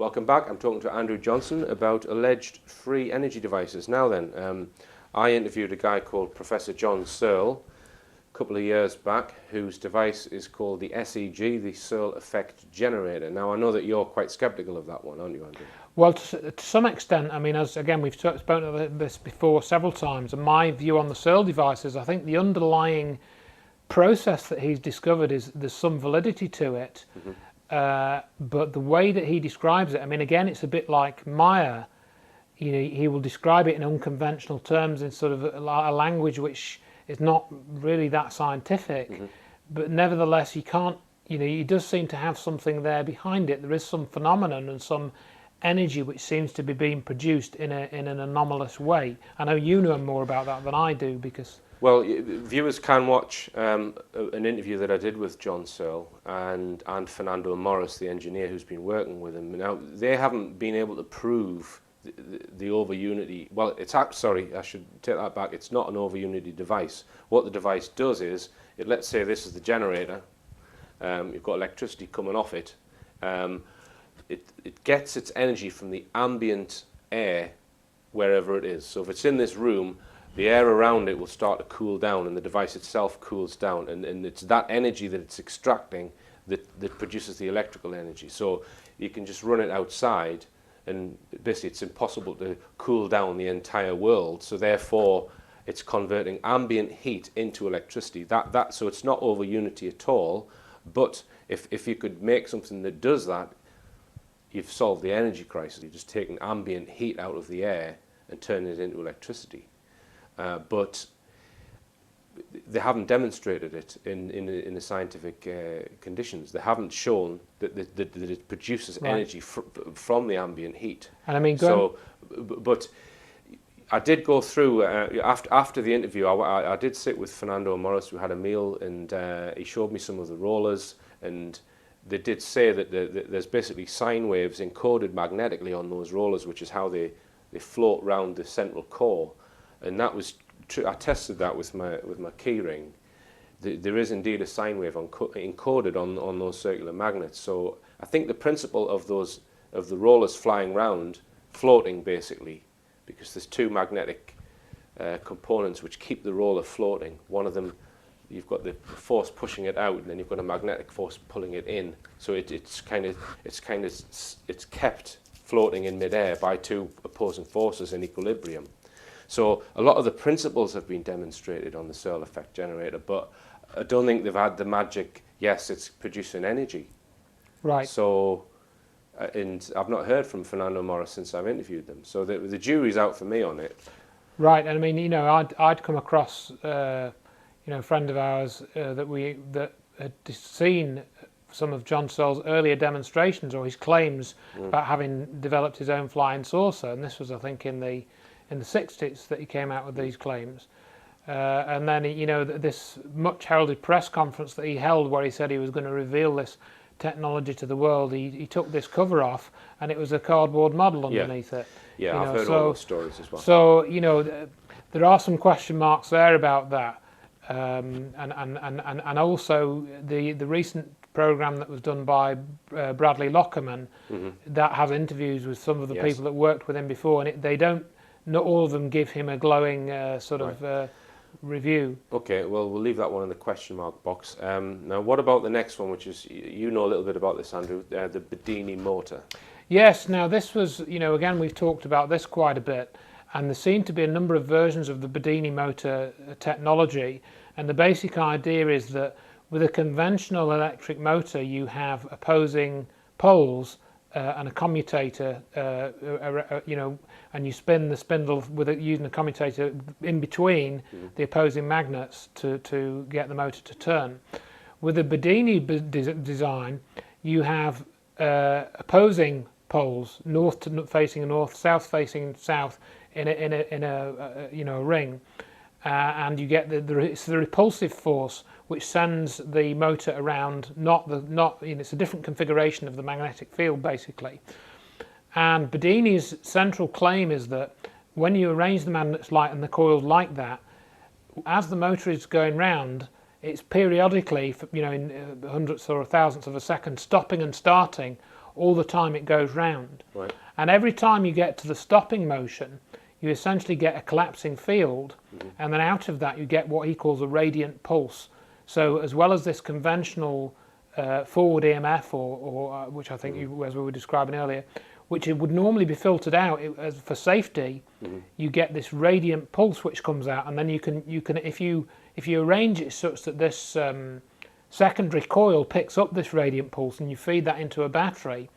Welcome back. I'm talking to Andrew Johnson about alleged free energy devices. Now then, I interviewed a guy called Professor John Searle a couple of years back, whose device is called the SEG, the Searle Effect Generator. Now I know that you're quite sceptical of that one, aren't you, Andrew? Well, to some extent. I mean, as again we've spoken about this before several times, and my view on the Searle device is I think the underlying process that he's discovered is there's some validity to it. Mm-hmm. But the way that he describes it, I mean, again, it's a bit like Meyer. You know, he will describe it in unconventional terms, in sort of a language which is not really that scientific. Mm-hmm. But nevertheless, you can't. You know, he does seem to have something there behind it. There is some phenomenon and some energy which seems to be being produced in an anomalous way. I know you know more about that than I do because. Well, viewers can watch an interview that I did with John Searle and Fernando Morris, the engineer who's been working with him. Now, they haven't been able to prove the over-unity. Well, sorry, I should take that back. It's not an over-unity device. What the device does is, let's say this is the generator. You've got electricity coming off it. It gets its energy from the ambient air wherever it is. So if it's in this room, the air around it will start to cool down and the device itself cools down, and it's that energy that it's extracting that produces the electrical energy. So you can just run it outside and basically it's impossible to cool down the entire world, so therefore it's converting ambient heat into electricity. So it's not over unity at all, but if you could make something that does that, you've solved the energy crisis. You're just taking ambient heat out of the air and turning it into electricity. But they haven't demonstrated it in the scientific conditions. They haven't shown that it produces energy from the ambient heat. And I mean, but I did go through after the interview. I did sit with Fernando Morris. We had a meal, and he showed me some of the rollers, and they did say that there's basically sine waves encoded magnetically on those rollers, which is how they float round the central core. And that was true. I tested that with my key ring. There is indeed a sine wave encoded on those circular magnets. So I think the principle of the rollers flying round, floating basically, because there's two magnetic components which keep the roller floating. One of them, you've got the force pushing it out, and then you've got a magnetic force pulling it in. So it's kept floating in midair by two opposing forces in equilibrium. So a lot of the principles have been demonstrated on the Searle effect generator, but I don't think they've had the magic, yes, it's producing energy. Right. So, and I've not heard from Fernando Morris since I've interviewed them. So the jury's out for me on it. Right, and I mean, you know, I'd come across, a friend of ours that had seen some of John Searle's earlier demonstrations or his claims about having developed his own flying saucer, and this was, I think, in the 60s that he came out with these claims. And then, this much heralded press conference that he held where he said he was going to reveal this technology to the world, he took this cover off and it was a cardboard model underneath it. Yeah, I've heard all those stories as well. So, there are some question marks there about that. And also the recent program that was done by Bradley Lockerman, that has interviews with some of the people that worked with him before, and not all of them give him a glowing review. Okay, well, we'll leave that one in the question mark box. Now, what about the next one, which is, you know a little bit about this, Andrew, the Bedini motor? Yes, now this was, again, we've talked about this quite a bit, and there seem to be a number of versions of the Bedini motor technology, and the basic idea is that with a conventional electric motor, you have opposing poles and a commutator, and you spin the spindle using a commutator in between the opposing magnets to get the motor to turn. With the Bedini design, you have opposing poles, north facing north, south facing south, in a ring, and you get it's the repulsive force which sends the motor around. It's a different configuration of the magnetic field basically. And Bedini's central claim is that when you arrange the magnets and the coils like that, as the motor is going round, it's periodically, in hundredths or thousandths of a second, stopping and starting all the time it goes round. Right. And every time you get to the stopping motion, you essentially get a collapsing field, and then out of that you get what he calls a radiant pulse. So as well as this conventional forward EMF, or which I think as we were describing earlier, which it would normally be filtered out for safety, you get this radiant pulse which comes out, and then you can if you arrange it such that this secondary coil picks up this radiant pulse and you feed that into a battery,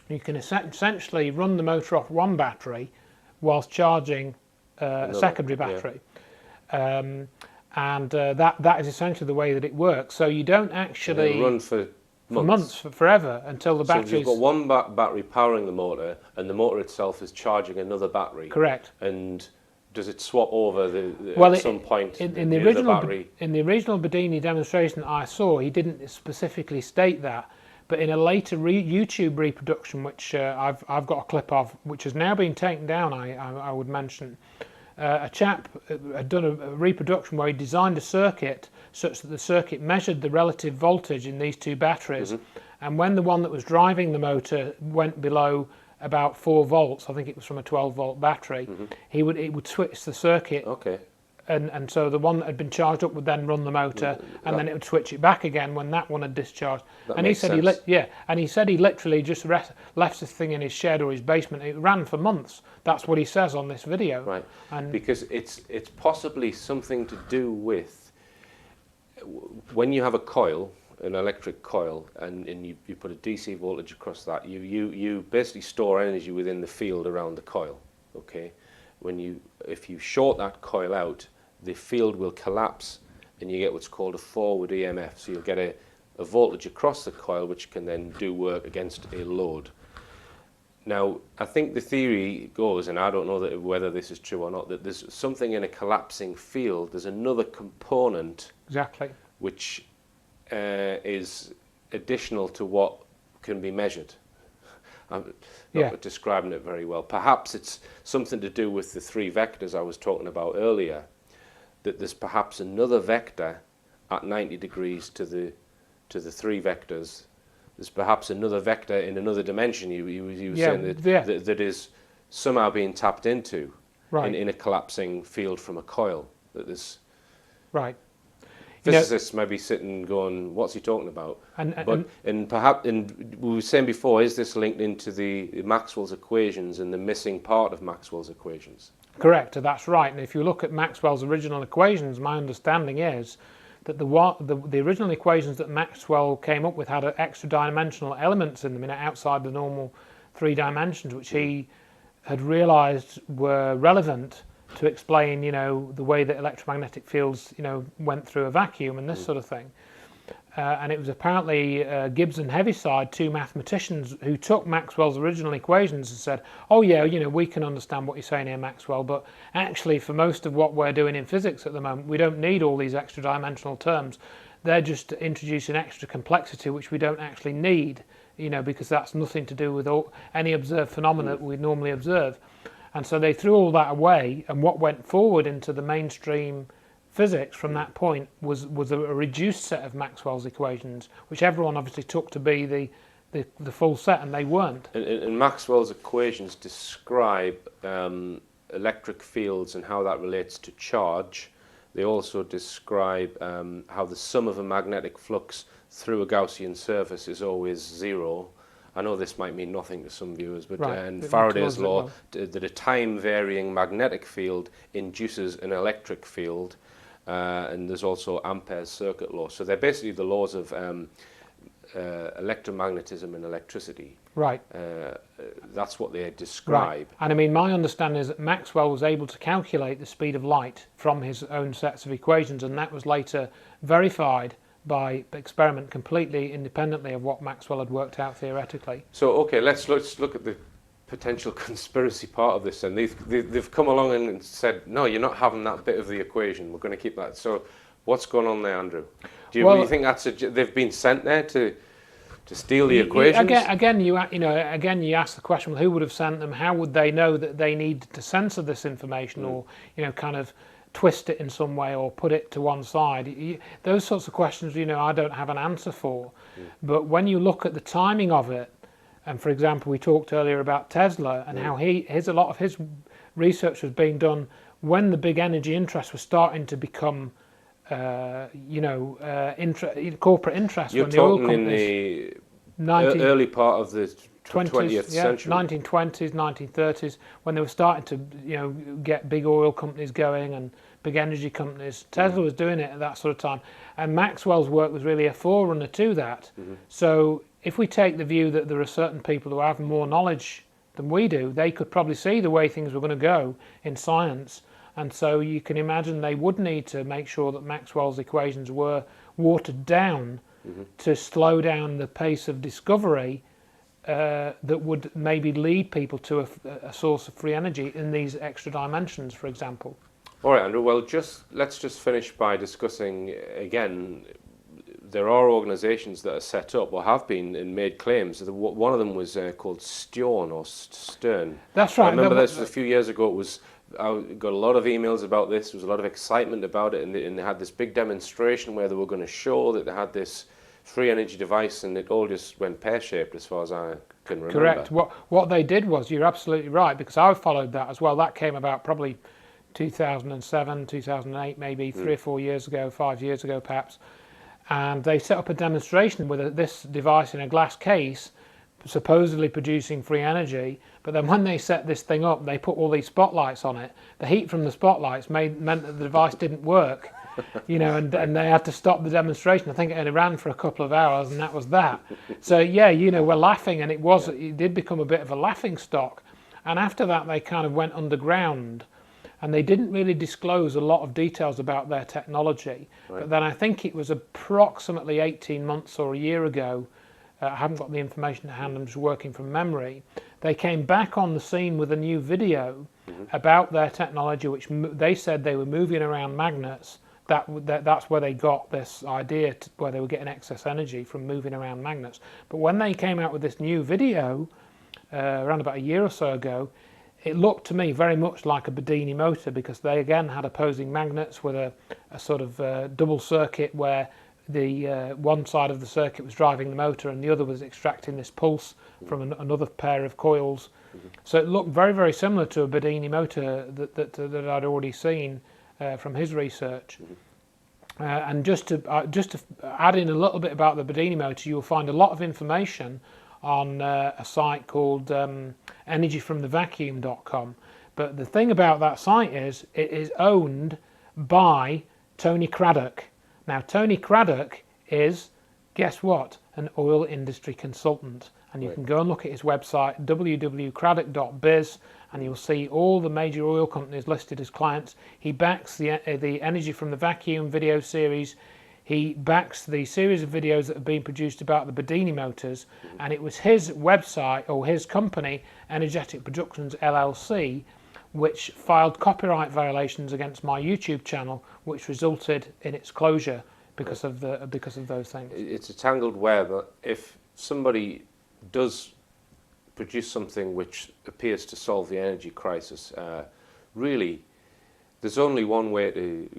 you can essentially run the motor off one battery whilst charging a secondary battery. Yeah. And that is essentially the way that it works. So you don't actually run for months, forever, until the battery. So you've got one battery powering the motor, and the motor itself is charging another battery. Correct. And does it swap over at some point? In the original Bedini demonstration that I saw, he didn't specifically state that. But in a later YouTube reproduction, which I've got a clip of, which has now been taken down, I would mention, a chap had done a reproduction where he designed a circuit such that the circuit measured the relative voltage in these two batteries, and when the one that was driving the motor went below about 4 volts, I think it was from a 12-volt battery, it would switch the circuit. Okay. And so the one that had been charged up would then run the motor, and then it would switch it back again when that one had discharged. And he said he said he literally just left this thing in his shed or his basement. It ran for months. That's what he says on this video. Right. And because it's possibly something to do with when you have a coil, an electric coil, and you put a DC voltage across that, you basically store energy within the field around the coil. Okay. If you short that coil out, the field will collapse and you get what's called a forward EMF. So you'll get a voltage across the coil which can then do work against a load. Now, I think the theory goes, and I don't know whether this is true or not, that there's something in a collapsing field, there's another component which is additional to what can be measured. I'm not describing it very well. Perhaps it's something to do with the 3 vectors I was talking about earlier, that there's perhaps another vector at 90 degrees to the 3 vectors. There's perhaps another vector in another dimension you were saying that is somehow being tapped into in a collapsing field from a coil. That there's physicists may be sitting going, what's he talking about? And perhaps we were saying before, is this linked into the Maxwell's equations and the missing part of Maxwell's equations? Correct, that's right. And if you look at Maxwell's original equations, my understanding is that the original equations that Maxwell came up with had extra dimensional elements in them, outside the normal 3 dimensions, which he had realized were relevant to explain, the way that electromagnetic fields, went through a vacuum and this sort of thing. And it was apparently Gibbs and Heaviside, 2 mathematicians, who took Maxwell's original equations and said, oh yeah, we can understand what you're saying here, Maxwell, but actually for most of what we're doing in physics at the moment, we don't need all these extra dimensional terms. They're just introducing extra complexity which we don't actually need, because that's nothing to do with any observed phenomena that we normally observe. And so they threw all that away, and what went forward into the mainstream physics from that point was a reduced set of Maxwell's equations, which everyone obviously took to be the full set, and they weren't. And Maxwell's equations describe electric fields and how that relates to charge. They also describe how the sum of a magnetic flux through a Gaussian surface is always 0. I know this might mean nothing to some viewers, but and Faraday's law, that a time-varying magnetic field induces an electric field, and there's also Ampere's circuit law. So they're basically the laws of electromagnetism and electricity. Right. That's what they describe. Right. And I mean, my understanding is that Maxwell was able to calculate the speed of light from his own sets of equations, and that was later verified by experiment completely independently of what Maxwell had worked out theoretically. So, okay, let's look at the potential conspiracy part of this. And they've come along and said, no, you're not having that bit of the equation. We're going to keep that. So, what's going on there, Andrew? Do you think they've been sent there to steal the equations? Again, you ask the question: well, who would have sent them? How would they know that they needed to censor this information, or kind of twist it in some way, or put it to one side? Those sorts of questions, I don't have an answer for. But when you look at the timing of it, And for example, we talked earlier about Tesla and how a lot of his research was being done when the big energy interests were starting to become, corporate interests. You're when the oil talking in companies, the 19, early part of the 20s, 20th yeah, century. 1920s, 1930s, when they were starting to, get big oil companies going and big energy companies. Tesla was doing it at that sort of time, and Maxwell's work was really a forerunner to that. So if we take the view that there are certain people who have more knowledge than we do, they could probably see the way things were going to go in science, and so you can imagine they would need to make sure that Maxwell's equations were watered down to slow down the pace of discovery that would maybe lead people to a source of free energy in these extra dimensions, for example. All right, Andrew. Well, let's just finish by discussing again. There are organisations that are set up or have been and made claims. One of them was called Stern. That's right. I remember this was a few years ago. I got a lot of emails about this. There was a lot of excitement about it, and they had this big demonstration where they were going to show that they had this free energy device, and it all just went pear-shaped as far as I can remember. Correct. What they did was, you're absolutely right, because I followed that as well. That came about probably 2007, 2008, maybe 3 or 4 years ago, 5 years ago perhaps. And they set up a demonstration with this device in a glass case, supposedly producing free energy. But then when they set this thing up, they put all these spotlights on it. The heat from the spotlights meant that the device didn't work, and they had to stop the demonstration. I think it only ran for a couple of hours, and that was that. So yeah, we're laughing, and it did become a bit of a laughing stock. And after that, they kind of went underground, and they didn't really disclose a lot of details about their technology. Right. But then I think it was approximately 18 months or a year ago, I haven't got the information to hand, I'm just working from memory, they came back on the scene with a new video about their technology, which they said they were moving around magnets. That's where they got this idea, where they were getting excess energy from moving around magnets. But when they came out with this new video, around about a year or so ago, it looked to me very much like a Bedini motor, because they again had opposing magnets with a sort of double circuit where the one side of the circuit was driving the motor and the other was extracting this pulse from another pair of coils. So it looked very, very similar to a Bedini motor that I'd already seen from his research. And just to add in a little bit about the Bedini motor, you'll find a lot of information on a site called energyfromthevacuum.com. But the thing about that site is it is owned by Tony Craddock. Now, Tony Craddock is, guess what, an oil industry consultant. And you can go and look at his website, www.craddock.biz, and you'll see all the major oil companies listed as clients. He backs the Energy from the Vacuum video series. He backs the series of videos that have been produced about the Bedini motors, and it was his website, or his company, Energetic Productions LLC, which filed copyright violations against my YouTube channel, which resulted in its closure because of those things. It's a tangled web. If somebody does produce something which appears to solve the energy crisis, really, there's only one way to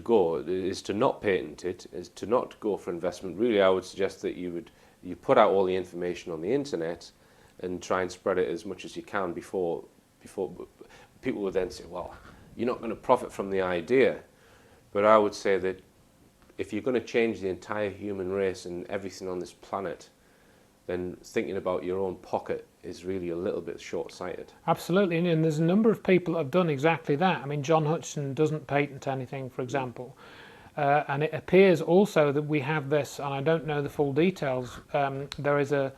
go, is to not patent it, is to not go for investment. Really, I would suggest that you put out all the information on the internet and try and spread it as much as you can before people would then say, well, you're not going to profit from the idea. But I would say that if you're going to change the entire human race and everything on this planet, then thinking about your own pocket is really a little bit short-sighted. Absolutely, and there's a number of people that have done exactly that. I mean, John Hutchison doesn't patent anything, for example. And it appears also that we have this, and I don't know the full details, there is a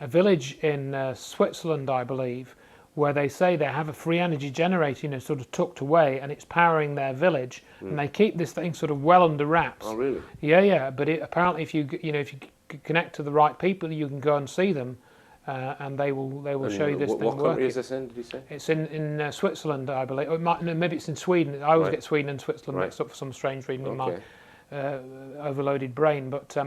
village in Switzerland, I believe, where they say they have a free energy generator, sort of tucked away, and it's powering their village, and they keep this thing sort of well under wraps. Oh, really? Yeah. But apparently, if you connect to the right people, you can go and see them, and they will show you this thing working. What country is this in? Did you say? It's in Switzerland, I believe. Or maybe it's in Sweden. I always get Sweden and Switzerland mixed up for some strange reason in my overloaded brain, but.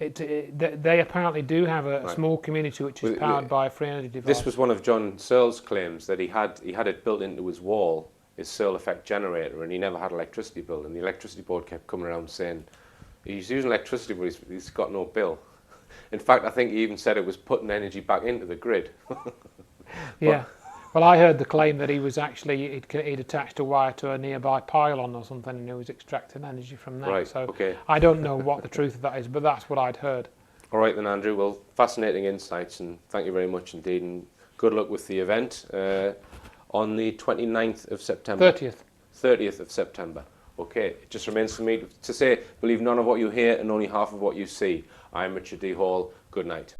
They apparently do have a small community which is powered by a free energy device. This was one of John Searle's claims, that he had it built into his wall, his Searle effect generator, and he never had electricity bill. And the electricity board kept coming around saying he's using electricity, but he's got no bill. In fact, I think he even said it was putting energy back into the grid. Yeah. Well, I heard the claim that he was actually he'd attached a wire to a nearby pylon or something, and he was extracting energy from that. Right, So okay. I don't know what the truth of that is, but that's what I'd heard. All right then, Andrew. Well, fascinating insights, and thank you very much indeed, and good luck with the event on the 29th of September. 30th. 30th of September. Okay, it just remains for me to say, believe none of what you hear and only half of what you see. I'm Richard D. Hall. Good night.